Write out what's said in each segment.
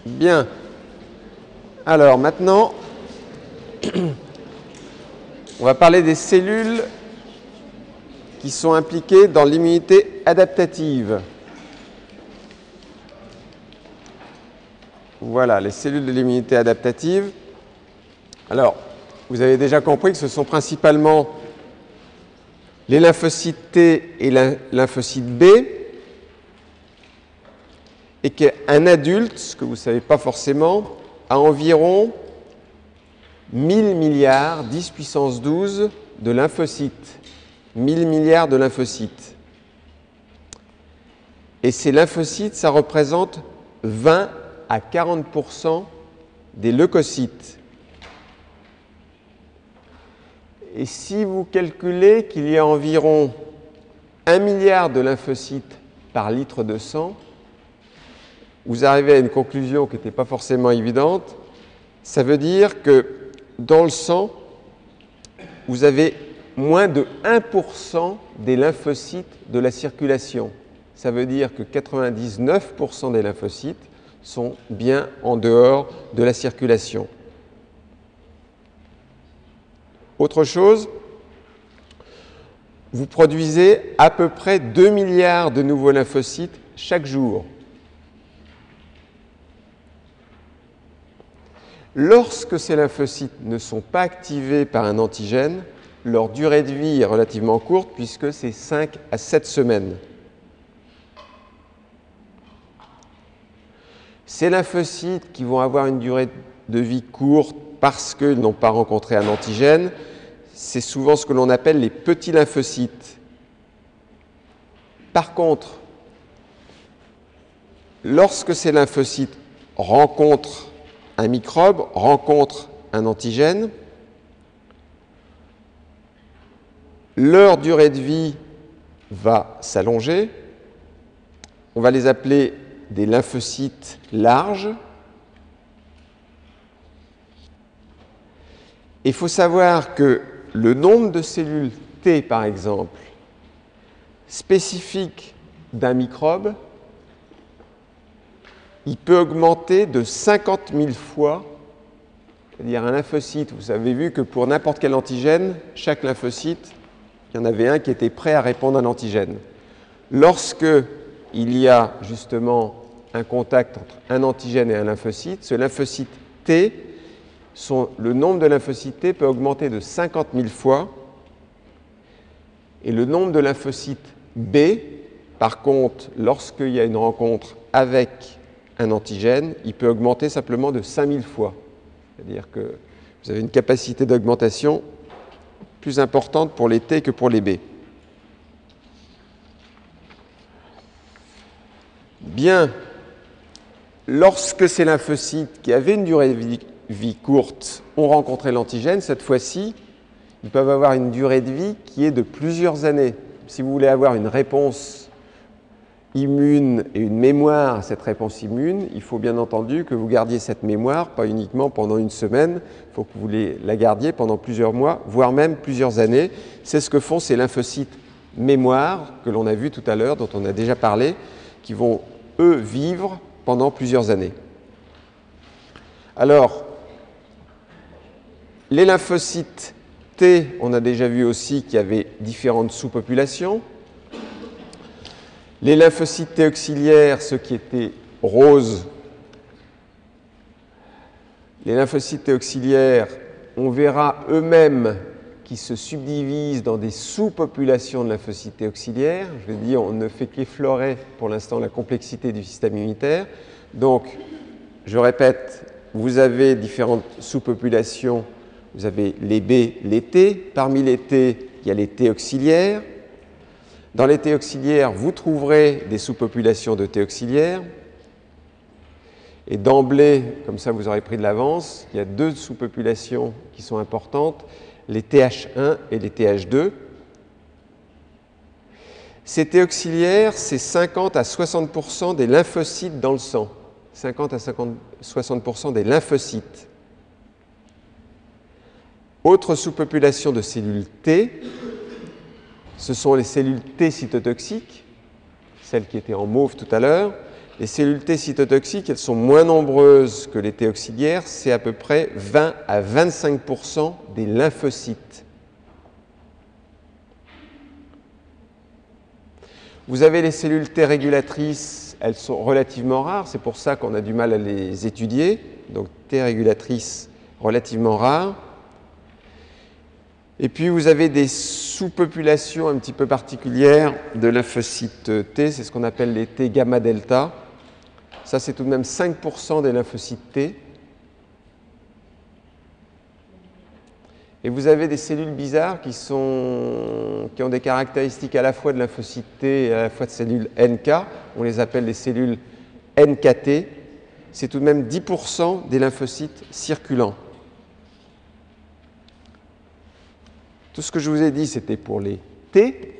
Bien. Alors maintenant, on va parler des cellules qui sont impliquées dans l'immunité adaptative. Voilà, les cellules de l'immunité adaptative. Alors, vous avez déjà compris que ce sont principalement les lymphocytes T et les lymphocytes B, et qu'un adulte, ce que vous ne savez pas forcément, a environ 1000 milliards, 10 puissance 12 de lymphocytes. 1000 milliards de lymphocytes. Et ces lymphocytes, ça représente 20 à 40% des leucocytes. Et si vous calculez qu'il y a environ 1 milliard de lymphocytes par litre de sang, vous arrivez à une conclusion qui n'était pas forcément évidente. Ça veut dire que dans le sang, vous avez moins de 1% des lymphocytes de la circulation. Ça veut dire que 99% des lymphocytes sont bien en dehors de la circulation. Autre chose, vous produisez à peu près 2 milliards de nouveaux lymphocytes chaque jour. Lorsque ces lymphocytes ne sont pas activés par un antigène, leur durée de vie est relativement courte puisque c'est 5 à 7 semaines. Ces lymphocytes qui vont avoir une durée de vie courte parce qu'ils n'ont pas rencontré un antigène, c'est souvent ce que l'on appelle les petits lymphocytes. Par contre, lorsque ces lymphocytes rencontrent un microbe, rencontrent un antigène, leur durée de vie va s'allonger. On va les appeler des lymphocytes larges. Il faut savoir que le nombre de cellules T, par exemple, spécifiques d'un microbe, il peut augmenter de 50 000 fois. C'est-à-dire un lymphocyte, vous avez vu que pour n'importe quel antigène, chaque lymphocyte, il y en avait un qui était prêt à répondre à l'antigène. Lorsque il y a justement un contact entre un antigène et un lymphocyte, ce lymphocyte T, le nombre de lymphocytes T peut augmenter de 50 000 fois. Et le nombre de lymphocytes B, par contre, lorsqu'il y a une rencontre avec un antigène, il peut augmenter simplement de 5000 fois. C'est-à-dire que vous avez une capacité d'augmentation plus importante pour les T que pour les B. Bien, lorsque ces lymphocytes qui avaient une durée de vie courte ont rencontré l'antigène, cette fois-ci, ils peuvent avoir une durée de vie qui est de plusieurs années. Si vous voulez avoir une réponse immune et une mémoire à cette réponse immune, il faut bien entendu que vous gardiez cette mémoire, pas uniquement pendant une semaine, il faut que vous la gardiez pendant plusieurs mois, voire même plusieurs années. C'est ce que font ces lymphocytes mémoire que l'on a vu tout à l'heure, dont on a déjà parlé, qui vont, eux, vivre pendant plusieurs années. Alors, les lymphocytes T, on a déjà vu aussi qu'il y avait différentes sous-populations. Les lymphocytes T auxiliaires, ceux qui étaient roses, les lymphocytes T auxiliaires, on verra eux-mêmes qu'ils se subdivisent dans des sous-populations de lymphocytes T auxiliaires. Je veux dire, on ne fait qu'effleurer pour l'instant la complexité du système immunitaire. Donc, je répète, vous avez différentes sous-populations. Vous avez les B, les T. Parmi les T, il y a les T auxiliaires. Dans les T auxiliaires, vous trouverez des sous-populations de T auxiliaires. Et d'emblée, comme ça vous aurez pris de l'avance, il y a deux sous-populations qui sont importantes, les TH1 et les TH2. Ces T auxiliaires, c'est 50 à 60% des lymphocytes dans le sang. 50 à 60% des lymphocytes. Autre sous-population de cellules T, ce sont les cellules T cytotoxiques, celles qui étaient en mauve tout à l'heure. Les cellules T cytotoxiques, elles sont moins nombreuses que les T auxiliaires, c'est à peu près 20 à 25% des lymphocytes. Vous avez les cellules T régulatrices, elles sont relativement rares, c'est pour ça qu'on a du mal à les étudier. Donc T régulatrices relativement rares. Et puis vous avez des sous-populations un petit peu particulières de lymphocytes T, c'est ce qu'on appelle les T gamma delta. Ça, c'est tout de même 5% des lymphocytes T. Et vous avez des cellules bizarres qui ont des caractéristiques à la fois de lymphocytes T et à la fois de cellules NK. On les appelle les cellules NKT. C'est tout de même 10% des lymphocytes circulants. Tout ce que je vous ai dit, c'était pour les T.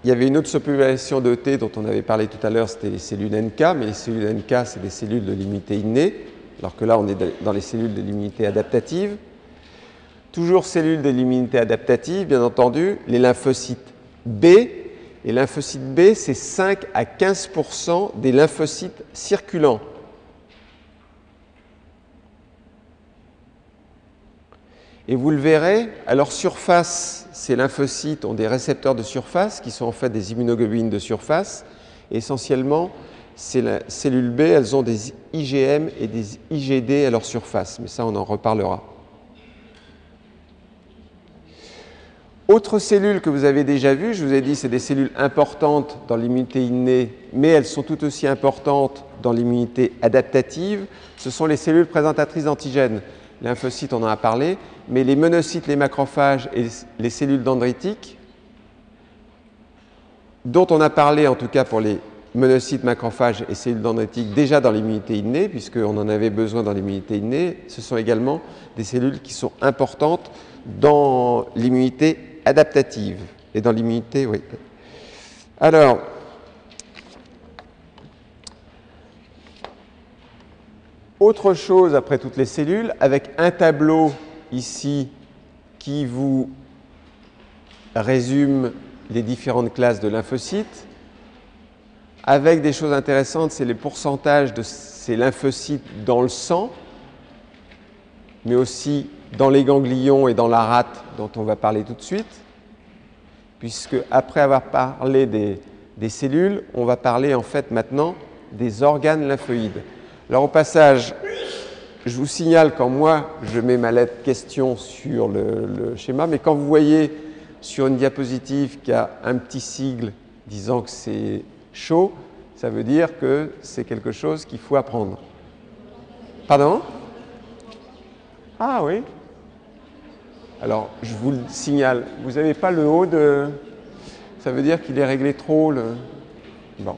Il y avait une autre sous-population de T dont on avait parlé tout à l'heure, c'était les cellules NK, mais les cellules NK, c'est des cellules de l'immunité innée, alors que là, on est dans les cellules de l'immunité adaptative. Toujours cellules de l'immunité adaptative, bien entendu, les lymphocytes B. Les lymphocytes B, c'est 5 à 15% des lymphocytes circulants. Et vous le verrez, à leur surface, ces lymphocytes ont des récepteurs de surface qui sont en fait des immunoglobulines de surface. Et essentiellement, ces cellules B, elles ont des IgM et des IgD à leur surface. Mais ça, on en reparlera. Autre cellule que vous avez déjà vue, je vous ai dit, c'est des cellules importantes dans l'immunité innée, mais elles sont tout aussi importantes dans l'immunité adaptative. Ce sont les cellules présentatrices d'antigènes. Lymphocytes, on en a parlé, mais les monocytes, les macrophages et les cellules dendritiques, dont on a parlé en tout cas pour les monocytes, macrophages et cellules dendritiques déjà dans l'immunité innée, puisqu'on en avait besoin dans l'immunité innée, ce sont également des cellules qui sont importantes dans l'immunité adaptative et dans l'immunité, oui. Alors, autre chose après toutes les cellules, avec un tableau ici qui vous résume les différentes classes de lymphocytes, avec des choses intéressantes, c'est les pourcentages de ces lymphocytes dans le sang, mais aussi dans les ganglions et dans la rate dont on va parler tout de suite, puisque après avoir parlé des cellules, on va parler en fait maintenant des organes lymphoïdes. Alors au passage, je vous signale quand moi je mets ma lettre question sur le schéma, mais quand vous voyez sur une diapositive qu'il y a un petit sigle disant que c'est chaud, ça veut dire que c'est quelque chose qu'il faut apprendre. Pardon? Ah oui. Alors je vous le signale, vous n'avez pas le haut de... Ça veut dire qu'il est réglé trop le... Bon.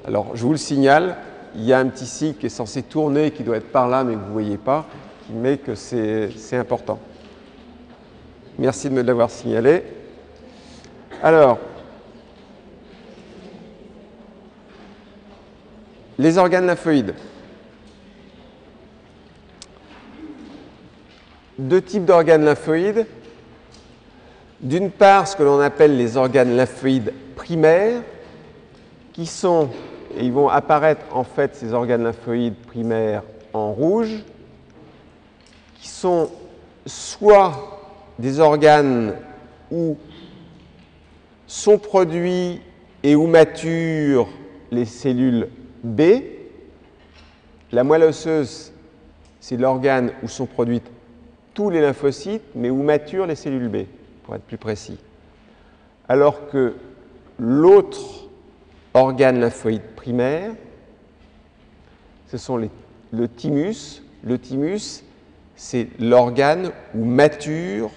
Alors je vous le signale. Il y a un petit sigle qui est censé tourner, qui doit être par là, mais que vous ne voyez pas, qui met que c'est important. Merci de me l'avoir signalé. Alors, les organes lymphoïdes. Deux types d'organes lymphoïdes. D'une part, ce que l'on appelle les organes lymphoïdes primaires, qui sont... Et ils vont apparaître en fait ces organes lymphoïdes primaires en rouge, qui sont soit des organes où sont produits et où maturent les cellules B. La moelle osseuse, c'est l'organe où sont produites tous les lymphocytes, mais où maturent les cellules B, pour être plus précis. Alors que l'autre organes lymphoïdes primaires, ce sont le thymus. Le thymus, c'est l'organe où maturent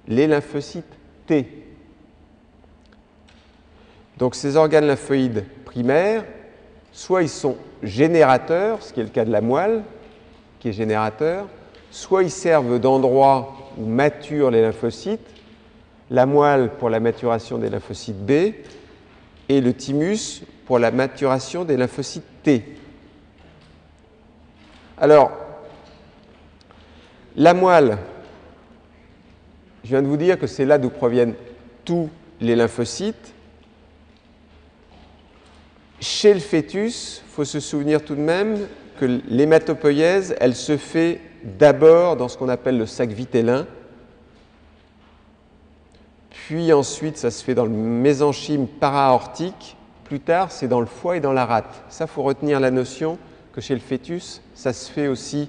les lymphocytes T. Donc ces organes lymphoïdes primaires, soit ils sont générateurs, ce qui est le cas de la moelle, qui est générateur, soit ils servent d'endroit où maturent les lymphocytes, la moelle pour la maturation des lymphocytes B, et le thymus pour la maturation des lymphocytes T. Alors, la moelle, je viens de vous dire que c'est là d'où proviennent tous les lymphocytes. Chez le fœtus, il faut se souvenir tout de même que l'hématopoïèse, elle se fait d'abord dans ce qu'on appelle le sac vitellin, puis ensuite ça se fait dans le mésenchyme para-aortique, plus tard c'est dans le foie et dans la rate. Ça, il faut retenir la notion que chez le fœtus, ça se fait aussi,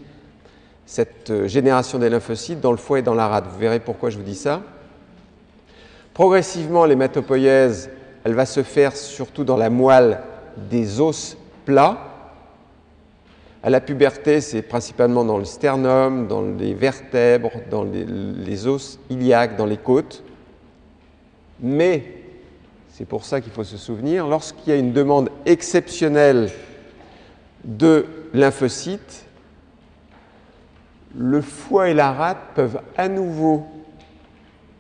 cette génération des lymphocytes, dans le foie et dans la rate. Vous verrez pourquoi je vous dis ça. Progressivement, l'hématopoïèse, elle va se faire surtout dans la moelle des os plats. À la puberté, c'est principalement dans le sternum, dans les vertèbres, dans les os iliaques, dans les côtes. Mais, c'est pour ça qu'il faut se souvenir, lorsqu'il y a une demande exceptionnelle de lymphocytes, le foie et la rate peuvent à nouveau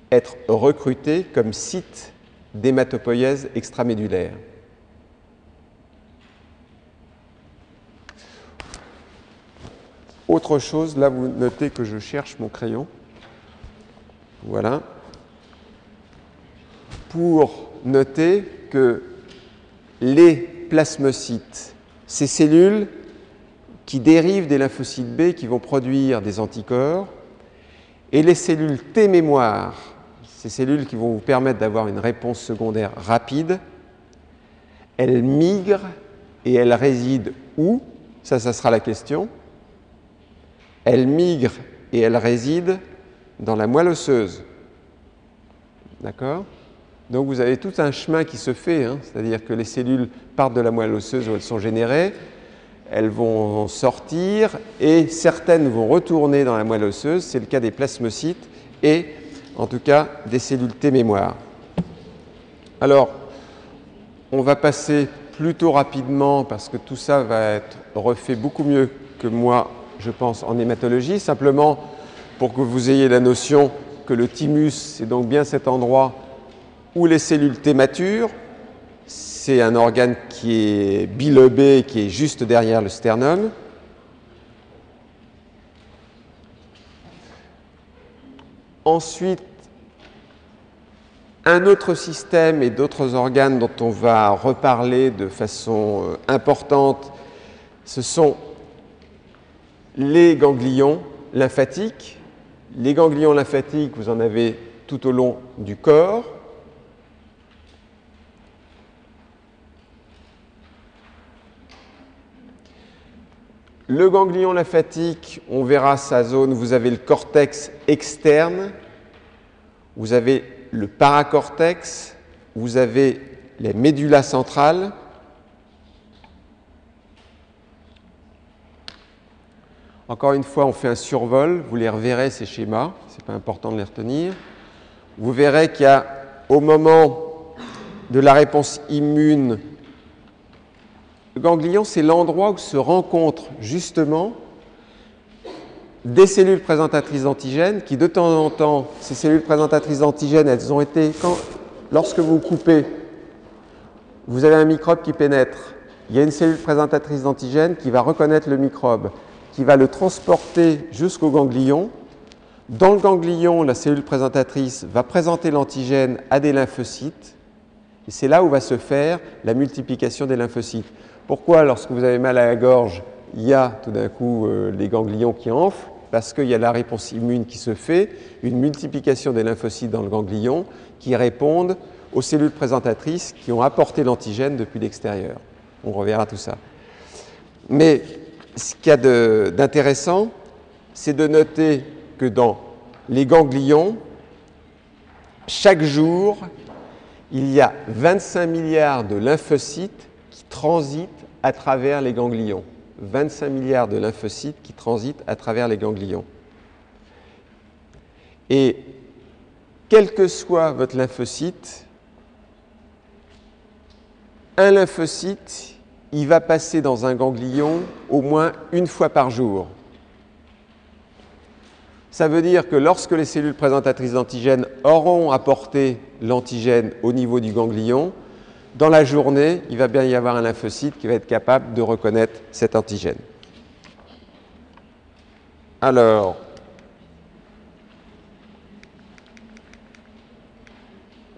être recrutés comme site d'hématopoïèse extramédullaire. Autre chose, là vous notez que je cherche mon crayon. Voilà. Pour noter que les plasmocytes, ces cellules qui dérivent des lymphocytes B qui vont produire des anticorps, et les cellules T-mémoire, ces cellules qui vont vous permettre d'avoir une réponse secondaire rapide, elles migrent et elles résident où? Ça sera la question. Elles migrent et elles résident dans la moelle osseuse. D'accord? Donc vous avez tout un chemin qui se fait, hein, c'est-à-dire que les cellules partent de la moelle osseuse où elles sont générées, elles vont sortir et certaines vont retourner dans la moelle osseuse, c'est le cas des plasmocytes et en tout cas des cellules T-mémoire. Alors, on va passer plutôt rapidement parce que tout ça va être refait beaucoup mieux que moi, je pense, en hématologie, simplement pour que vous ayez la notion que le thymus, c'est donc bien cet endroit où les cellules T maturent. C'est un organe qui est bilobé, qui est juste derrière le sternum. Ensuite, un autre système et d'autres organes dont on va reparler de façon importante, ce sont les ganglions lymphatiques. Les ganglions lymphatiques, vous en avez tout au long du corps. Le ganglion lymphatique, on verra sa zone, vous avez le cortex externe, vous avez le paracortex, vous avez les médullas centrales. Encore une fois, on fait un survol, vous les reverrez ces schémas, ce n'est pas important de les retenir. Vous verrez qu'il y a, au moment de la réponse immune, le ganglion, c'est l'endroit où se rencontrent justement des cellules présentatrices d'antigènes qui, de temps en temps, ces cellules présentatrices d'antigènes, elles ont été, lorsque vous coupez, vous avez un microbe qui pénètre. Il y a une cellule présentatrice d'antigènes qui va reconnaître le microbe, qui va le transporter jusqu'au ganglion. Dans le ganglion, la cellule présentatrice va présenter l'antigène à des lymphocytes. Et c'est là où va se faire la multiplication des lymphocytes. Pourquoi, lorsque vous avez mal à la gorge, il y a tout d'un coup les ganglions qui enflent? Parce qu'il y a la réponse immune qui se fait, une multiplication des lymphocytes dans le ganglion qui répondent aux cellules présentatrices qui ont apporté l'antigène depuis l'extérieur. On reverra tout ça. Mais ce qu'il y a d'intéressant, c'est de noter que dans les ganglions, chaque jour, il y a 25 milliards de lymphocytes qui transitent à travers les ganglions. 25 milliards de lymphocytes qui transitent à travers les ganglions. Et quel que soit votre lymphocyte, un lymphocyte, il va passer dans un ganglion au moins une fois par jour. Ça veut dire que lorsque les cellules présentatrices d'antigènes auront apporté l'antigène au niveau du ganglion, dans la journée, il va bien y avoir un lymphocyte qui va être capable de reconnaître cet antigène. Alors,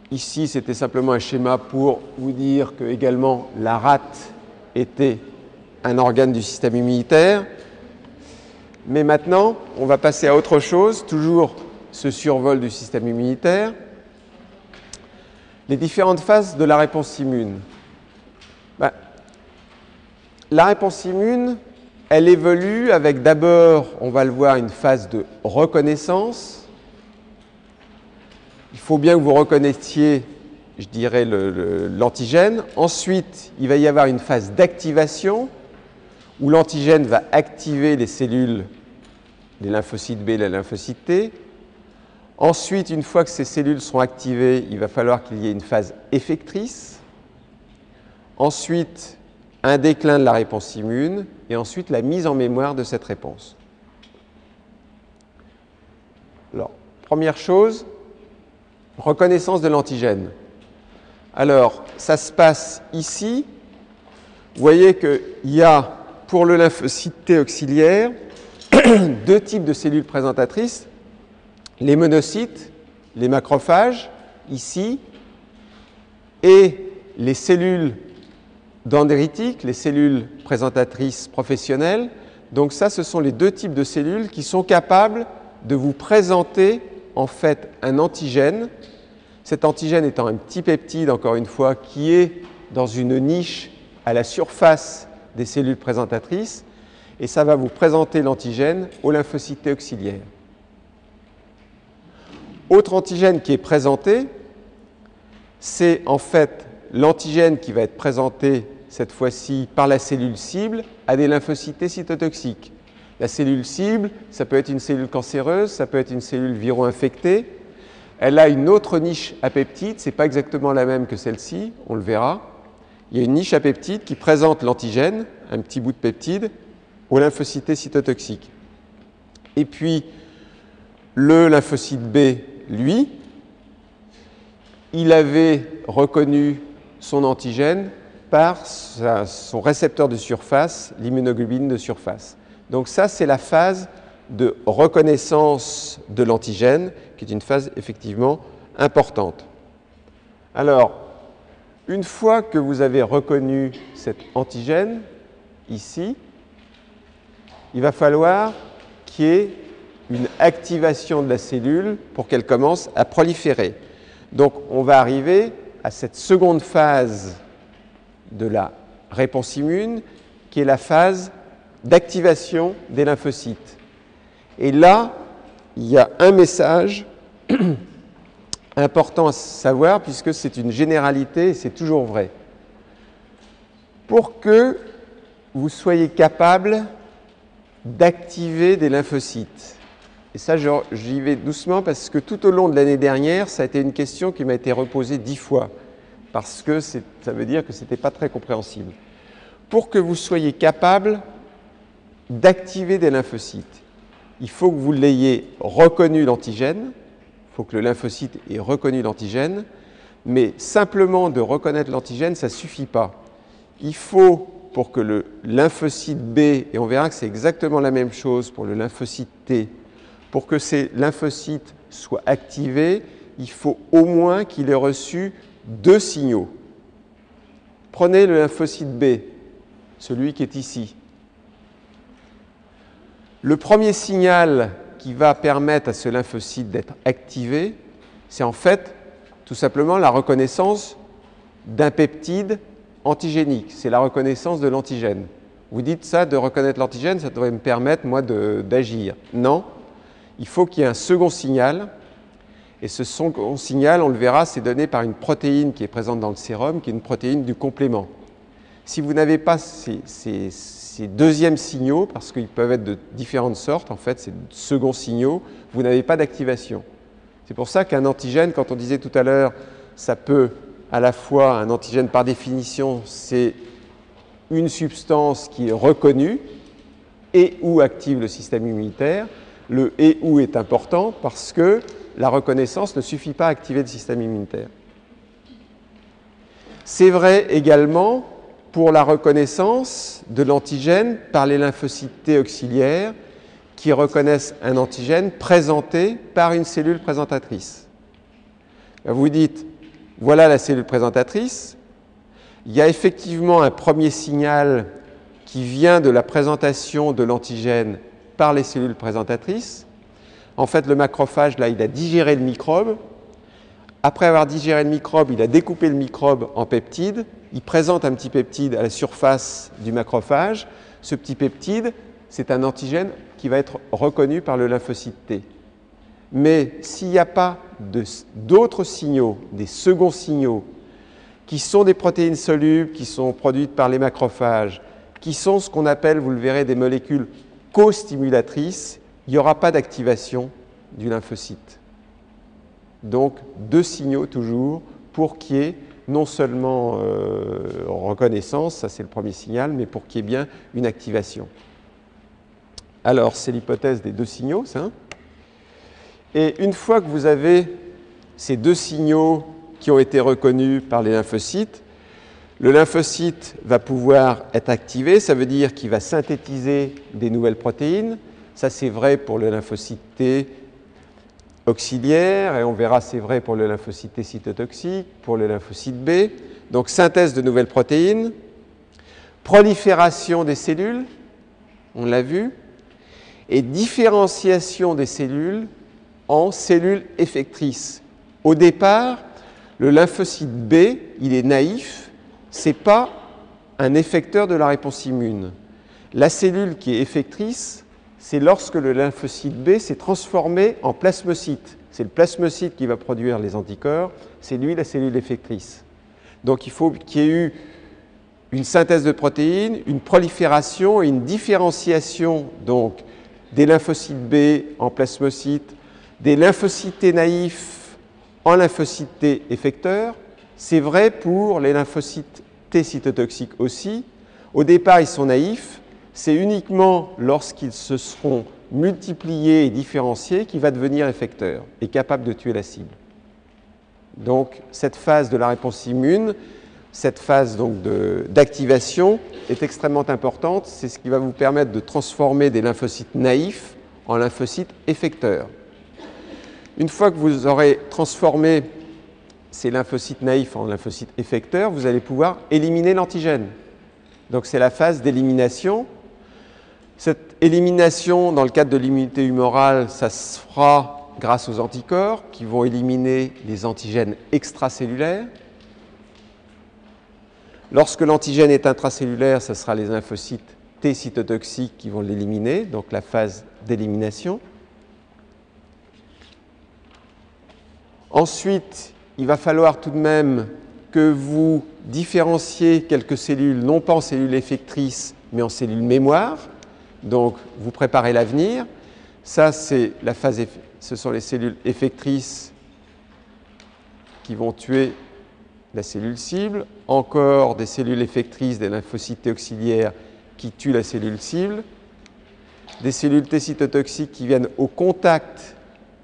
Ici, c'était simplement un schéma pour vous dire que également la rate était un organe du système immunitaire. Mais maintenant, on va passer à autre chose, toujours ce survol du système immunitaire. Les différentes phases de la réponse immune. La réponse immune, elle évolue avec d'abord, on va le voir, une phase de reconnaissance. Il faut bien que vous reconnaissiez, je dirais, l'antigène. Ensuite, il va y avoir une phase d'activation où l'antigène va activer les cellules, les lymphocytes B et les lymphocytes T. Ensuite, une fois que ces cellules sont activées, il va falloir qu'il y ait une phase effectrice. Ensuite, un déclin de la réponse immune et ensuite la mise en mémoire de cette réponse. Alors, première chose, reconnaissance de l'antigène. Alors, ça se passe ici. Vous voyez qu'il y a, pour le lymphocyte T auxiliaire, deux types de cellules présentatrices. Les monocytes, les macrophages, ici, et les cellules dendritiques, les cellules présentatrices professionnelles. Donc ça, ce sont les deux types de cellules qui sont capables de vous présenter en fait un antigène. Cet antigène étant un petit peptide, encore une fois, qui est dans une niche à la surface des cellules présentatrices, et ça va vous présenter l'antigène au lymphocyte T auxiliaire. Autre antigène qui est présenté, c'est en fait l'antigène qui va être présenté cette fois-ci par la cellule cible à des lymphocytes T cytotoxiques. La cellule cible, ça peut être une cellule cancéreuse, ça peut être une cellule viro-infectée. Elle a une autre niche à peptides, ce n'est pas exactement la même que celle-ci, on le verra. Il y a une niche à peptides qui présente l'antigène, un petit bout de peptide, au lymphocyte T cytotoxique. Et puis, le lymphocyte B, lui, il avait reconnu son antigène par son récepteur de surface, l'immunoglobine de surface. Donc ça, c'est la phase de reconnaissance de l'antigène, qui est une phase effectivement importante. Alors, une fois que vous avez reconnu cet antigène, ici, il va falloir qu'il y ait une activation de la cellule pour qu'elle commence à proliférer. Donc, on va arriver à cette seconde phase de la réponse immune, qui est la phase d'activation des lymphocytes. Et là, il y a un message important à savoir, puisque c'est une généralité et c'est toujours vrai. Pour que vous soyez capable d'activer des lymphocytes, et ça, j'y vais doucement parce que tout au long de l'année dernière, ça a été une question qui m'a été reposée 10 fois, parce que ça veut dire que ce n'était pas très compréhensible. Pour que vous soyez capable d'activer des lymphocytes, il faut que vous l'ayez reconnu l'antigène, il faut que le lymphocyte ait reconnu l'antigène, mais simplement de reconnaître l'antigène, ça ne suffit pas. Il faut, pour que le lymphocyte B, et on verra que c'est exactement la même chose pour le lymphocyte T, pour que ces lymphocytes soient activés, il faut au moins qu'il ait reçu 2 signaux. Prenez le lymphocyte B, celui qui est ici. Le premier signal qui va permettre à ce lymphocyte d'être activé, c'est en fait tout simplement la reconnaissance d'un peptide antigénique. C'est la reconnaissance de l'antigène. Vous dites ça, de reconnaître l'antigène, ça devrait me permettre, moi, d'agir. Non, il faut qu'il y ait un second signal. Et ce second signal, on le verra, c'est donné par une protéine qui est présente dans le sérum, qui est une protéine du complément. Si vous n'avez pas ces deuxièmes signaux, parce qu'ils peuvent être de différentes sortes, en fait, ces seconds signaux, vous n'avez pas d'activation. C'est pour ça qu'un antigène, quand on disait tout à l'heure, ça peut à la fois, un antigène par définition, c'est une substance qui est reconnue et ou active le système immunitaire. Le et ou est important parce que la reconnaissance ne suffit pas à activer le système immunitaire. C'est vrai également pour la reconnaissance de l'antigène par les lymphocytes T auxiliaires qui reconnaissent un antigène présenté par une cellule présentatrice. Vous dites, Voilà la cellule présentatrice. Il y a effectivement un premier signal qui vient de la présentation de l'antigène par les cellules présentatrices. En fait, le macrophage, là, il a digéré le microbe. Après avoir digéré le microbe, il a découpé le microbe en peptides. Il présente un petit peptide à la surface du macrophage. Ce petit peptide, c'est un antigène qui va être reconnu par le lymphocyte T. Mais s'il n'y a pas d'autres signaux, des seconds signaux, qui sont des protéines solubles, qui sont produites par les macrophages, qui sont ce qu'on appelle, vous le verrez, des molécules co-stimulatrices, il n'y aura pas d'activation du lymphocyte. Donc, deux signaux toujours pour qu'il y ait non seulement reconnaissance, ça c'est le premier signal, mais pour qu'il y ait bien une activation. Alors, c'est l'hypothèse des deux signaux, ça. Et une fois que vous avez ces deux signaux qui ont été reconnus par les lymphocytes, le lymphocyte va pouvoir être activé, ça veut dire qu'il va synthétiser des nouvelles protéines. Ça, c'est vrai pour le lymphocyte T auxiliaire, et on verra c'est vrai pour le lymphocyte T cytotoxique, pour le lymphocyte B. Donc, synthèse de nouvelles protéines, prolifération des cellules, on l'a vu, et différenciation des cellules en cellules effectrices. Au départ, le lymphocyte B, il est naïf, ce n'est pas un effecteur de la réponse immune. La cellule qui est effectrice, c'est lorsque le lymphocyte B s'est transformé en plasmocyte. C'est le plasmocyte qui va produire les anticorps, c'est lui la cellule effectrice. Donc il faut qu'il y ait eu une synthèse de protéines, une prolifération et une différenciation donc, des lymphocytes B en plasmocytes, des lymphocytes T naïfs en lymphocytes T effecteurs. C'est vrai pour les lymphocytes T cytotoxiques aussi. Au départ, ils sont naïfs. C'est uniquement lorsqu'ils se seront multipliés et différenciés qu'il va devenir effecteur et capable de tuer la cible. Donc, cette phase de la réponse immune, cette phase d'activation est extrêmement importante. C'est ce qui va vous permettre de transformer des lymphocytes naïfs en lymphocytes effecteurs. Une fois que vous aurez transformé ces lymphocytes naïfs en lymphocytes effecteurs, vous allez pouvoir éliminer l'antigène. Donc, c'est la phase d'élimination. Cette élimination, dans le cadre de l'immunité humorale, ça se fera grâce aux anticorps qui vont éliminer les antigènes extracellulaires. Lorsque l'antigène est intracellulaire, ce sera les lymphocytes T cytotoxiques qui vont l'éliminer, donc la phase d'élimination. Ensuite, il va falloir tout de même que vous différenciez quelques cellules, non pas en cellules effectrices, mais en cellules mémoire. Donc, vous préparez l'avenir. Ça, c'est la phase, ce sont les cellules effectrices qui vont tuer la cellule cible. Encore des cellules effectrices des lymphocytes T auxiliaires qui tuent la cellule cible. Des cellules T cytotoxiques qui viennent au contact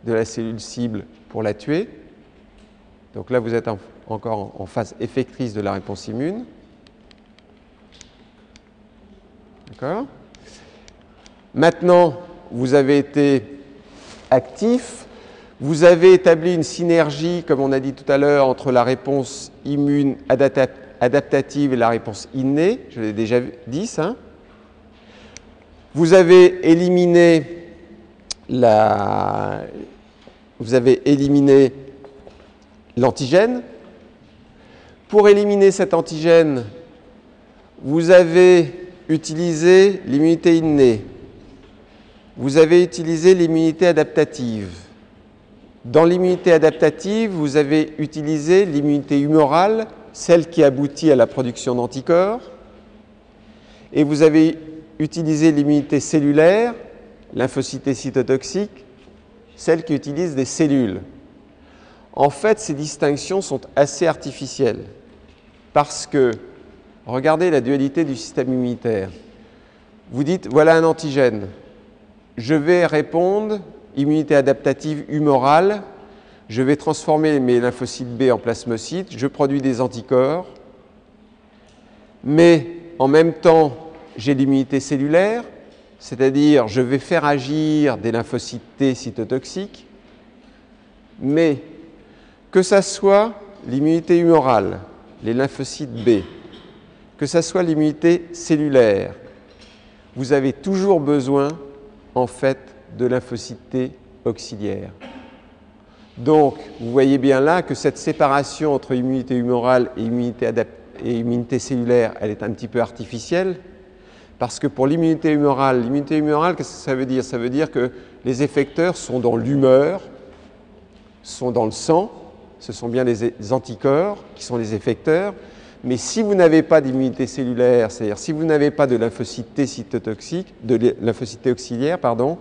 de la cellule cible pour la tuer. Donc là, vous êtes encore en phase effectrice de la réponse immune. D'accord ? Maintenant, vous avez été actif, vous avez établi une synergie, comme on a dit tout à l'heure, entre la réponse immune adaptative et la réponse innée. Je l'ai déjà dit, ça. Vous avez éliminé l'antigène. Pour éliminer cet antigène, vous avez utilisé l'immunité innée. Vous avez utilisé l'immunité adaptative. Dans l'immunité adaptative, vous avez utilisé l'immunité humorale, celle qui aboutit à la production d'anticorps. Et vous avez utilisé l'immunité cellulaire, lymphocyte cytotoxique, celle qui utilise des cellules. En fait, ces distinctions sont assez artificielles parce que, regardez la dualité du système immunitaire. Vous dites, voilà un antigène. Je vais répondre, immunité adaptative humorale, je vais transformer mes lymphocytes B en plasmocytes, je produis des anticorps, mais en même temps, j'ai l'immunité cellulaire, c'est-à-dire je vais faire agir des lymphocytes T cytotoxiques, mais que ça soit l'immunité humorale, les lymphocytes B, que ce soit l'immunité cellulaire, vous avez toujours besoin, en fait, de lymphocytes T auxiliaires. Donc, vous voyez bien là que cette séparation entre immunité humorale et immunité cellulaire, elle est un petit peu artificielle, parce que pour l'immunité humorale, qu'est-ce que ça veut dire? Ça veut dire que les effecteurs sont dans l'humeur, sont dans le sang, ce sont bien les anticorps qui sont les effecteurs, mais si vous n'avez pas d'immunité cellulaire, c'est-à-dire si vous n'avez pas de lymphocytes T cytotoxiques, de lymphocytes T auxiliaires, pardon,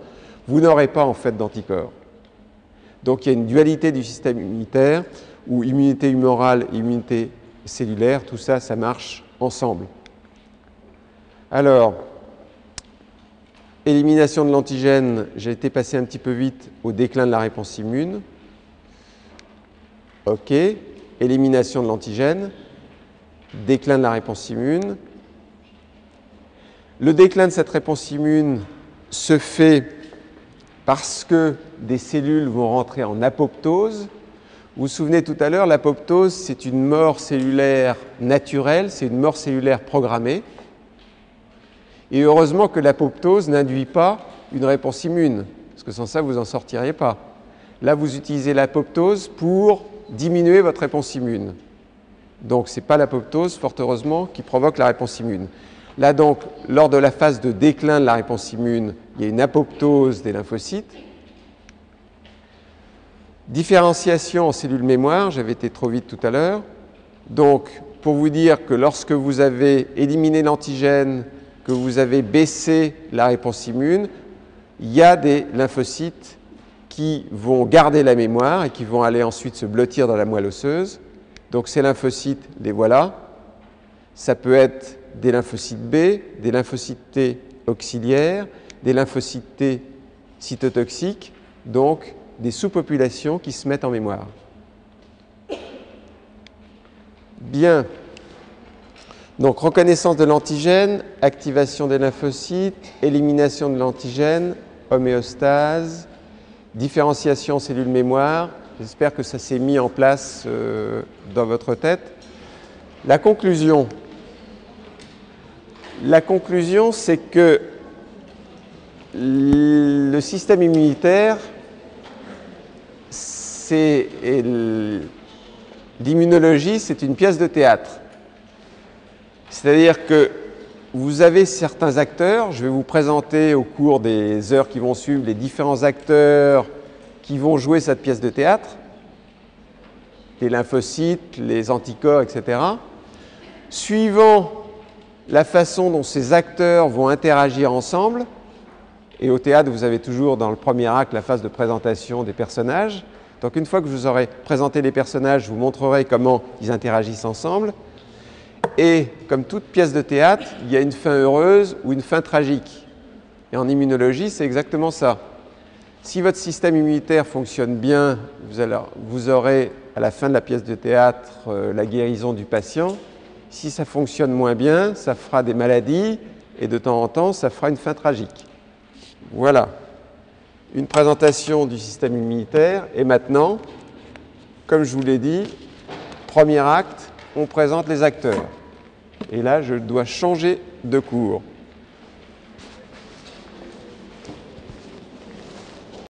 vous n'aurez pas en fait d'anticorps. Donc il y a une dualité du système immunitaire où immunité humorale et immunité cellulaire, tout ça, ça marche ensemble. Alors, élimination de l'antigène, j'ai été passé un petit peu vite au déclin de la réponse immune. OK, élimination de l'antigène, déclin de la réponse immune. Le déclin de cette réponse immune se fait parce que des cellules vont rentrer en apoptose. Vous vous souvenez tout à l'heure, l'apoptose, c'est une mort cellulaire naturelle, c'est une mort cellulaire programmée. Et heureusement que l'apoptose n'induit pas une réponse immune, parce que sans ça, vous n'en sortiriez pas. Là, vous utilisez l'apoptose pour diminuer votre réponse immune. Donc, ce n'est pas l'apoptose, fort heureusement, qui provoque la réponse immune. Là, donc, lors de la phase de déclin de la réponse immune, il y a une apoptose des lymphocytes. Différenciation en cellules mémoire, j'avais été trop vite tout à l'heure. Donc, pour vous dire que lorsque vous avez éliminé l'antigène, que vous avez baissé la réponse immune, il y a des lymphocytes qui vont garder la mémoire et qui vont aller ensuite se blottir dans la moelle osseuse. Donc ces lymphocytes, les voilà. Ça peut être des lymphocytes B, des lymphocytes T auxiliaires, des lymphocytes T cytotoxiques, donc des sous-populations qui se mettent en mémoire. Bien. Donc reconnaissance de l'antigène, activation des lymphocytes, élimination de l'antigène, homéostase, différenciation cellules mémoire. J'espère que ça s'est mis en place dans votre tête. La conclusion, c'est que le système immunitaire, l'immunologie, c'est une pièce de théâtre. C'est-à-dire que vous avez certains acteurs, je vais vous présenter au cours des heures qui vont suivre les différents acteurs qui vont jouer cette pièce de théâtre, les lymphocytes, les anticorps, etc. Suivant la façon dont ces acteurs vont interagir ensemble, et au théâtre, vous avez toujours dans le premier acte la phase de présentation des personnages. Donc une fois que je vous aurai présenté les personnages, je vous montrerai comment ils interagissent ensemble. Et comme toute pièce de théâtre, il y a une fin heureuse ou une fin tragique. Et en immunologie, c'est exactement ça. Si votre système immunitaire fonctionne bien, vous aurez à la fin de la pièce de théâtre la guérison du patient. Si ça fonctionne moins bien, ça fera des maladies et de temps en temps, ça fera une fin tragique. Voilà, une présentation du système immunitaire. Et maintenant, comme je vous l'ai dit, premier acte, on présente les acteurs. Et là, je dois changer de cours.